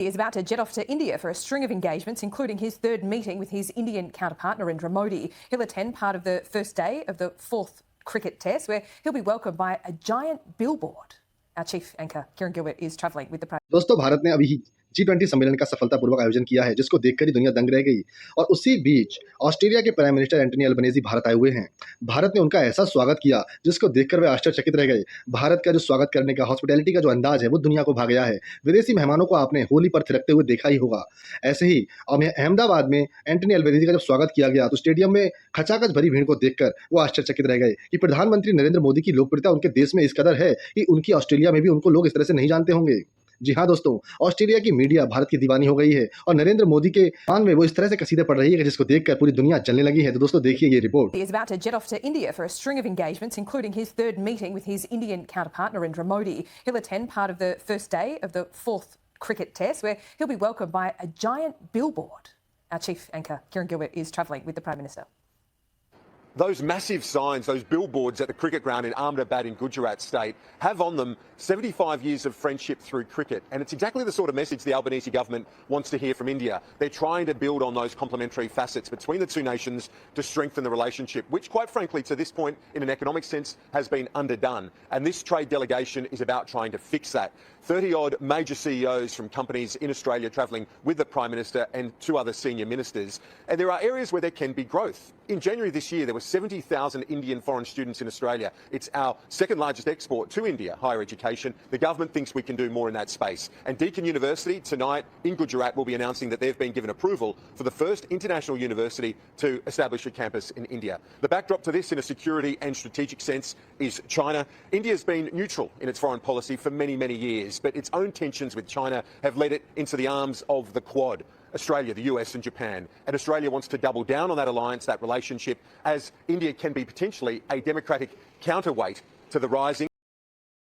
He is about to jet off to India for a string of engagements, including his third meeting with his Indian counterpart, Narendra Modi. He'll attend part of the first day of the fourth cricket test, where he'll be welcomed by a giant billboard. Our chief anchor, Kieran Gilbert, is travelling with the Prime Minister. दोस्तों, भारत ने अभी G20 सम्मेलन का सफलतापूर्वक आयोजन किया है, जिसको देखकर ही दुनिया दंग रह गई। और उसी बीच ऑस्ट्रेलिया के prime minister Antony Albanese Bharat आए हुए हैं। भारत ने उनका ऐसा स्वागत किया जिसको देखकर वे आश्चर्यचकित रह गए। भारत का जो स्वागत करने का, हॉस्पिटैलिटी का जो अंदाज है, वो दुनिया को भा गया है। विदेशी मेहमानों को आपने होली पर थिरकते हुए देखा ही होगा। ऐसे ही अहमदाबाद में एंटनी अल्बनीज़ी का जब स्वागत किया गया, तो स्टेडियम में खचाखच भरी भीड़ को देखकर वो आश्चर्यचकित रह गए कि प्रधानमंत्री नरेंद्र मोदी की लोकप्रियता उनके देश में इस कदर है कि उनकी ऑस्ट्रेलिया में भी उनको लोग इस तरह से नहीं जानते होंगे। जी हाँ दोस्तों, ऑस्ट्रेलिया की मीडिया भारत की दीवानी हो गई है और नरेंद्र मोदी के मान में वो इस तरह से कसीदे पढ़ रही है कि जिसको देखकर पूरी दुनिया जलने लगी है। तो दोस्तों देखिए ये report. He is about to jet off to India for a string of engagements, including his third meeting with his Indian counterpart Narendra Modi. He'll attend part of the first day of the fourth cricket test, where he'll be welcomed by a giant billboard. Our chief anchor, Kieran Gilbert, is travelling with the Prime Minister. Those massive signs, those billboards at the cricket ground in Ahmedabad in Gujarat state have on them 75 years of friendship through cricket. And it's exactly the sort of message the Albanese government wants to hear from India. They're trying to build on those complementary facets between the two nations to strengthen the relationship, which quite frankly to this point in an economic sense has been underdone. And this trade delegation is about trying to fix that. 30-odd major CEOs from companies in Australia travelling with the Prime Minister and two other senior ministers. And there are areas where there can be growth. In January this year, there were 70,000 Indian foreign students in Australia. It's our second largest export to India, higher education. The government thinks we can do more in that space. And Deakin University tonight in Gujarat will be announcing that they've been given approval for the first international university to establish a campus in India. The backdrop to this in a security and strategic sense is China. India's been neutral in its foreign policy for many, many years, but its own tensions with China have led it into the arms of the Quad. Australia, the US and Japan. And Australia wants to double down on that alliance, that relationship, as India can be potentially a democratic counterweight to the rising.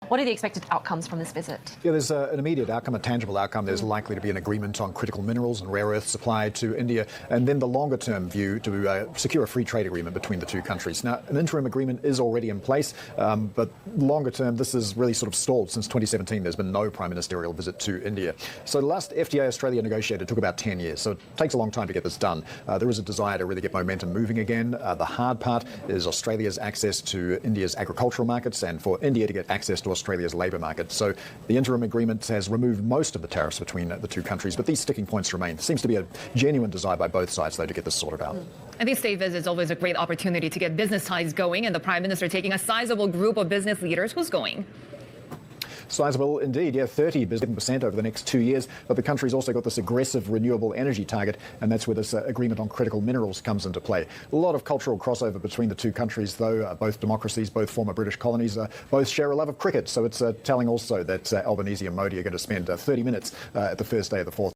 What are the expected outcomes from this visit? Yeah, there's an immediate outcome, a tangible outcome. There's likely to be an agreement on critical minerals and rare earth supply to India, and then the longer-term view to secure a free trade agreement between the two countries. Now, an interim agreement is already in place, but longer-term, this is really sort of stalled. Since 2017, there's been no prime ministerial visit to India. So the last FTA-Australia negotiated took about 10 years, so it takes a long time to get this done. There is a desire to really get momentum moving again. The hard part is Australia's access to India's agricultural markets, and for India to get access to Australia's labour market. So the interim agreement has removed most of the tariffs between the two countries, but these sticking points remain. Seems to be a genuine desire by both sides, though, to get this sorted out. And these state visits always a great opportunity to get business ties going, and the Prime Minister taking a sizable group of business leaders. Who's going? Sizable indeed, yeah, 30% over the next 2 years. But the country's also got this aggressive renewable energy target, and that's where this agreement on critical minerals comes into play. A lot of cultural crossover between the two countries, though. Both democracies, both former British colonies, both share a love of cricket. So it's telling also that Albanese and Modi are going to spend 30 minutes at the first day of the fourth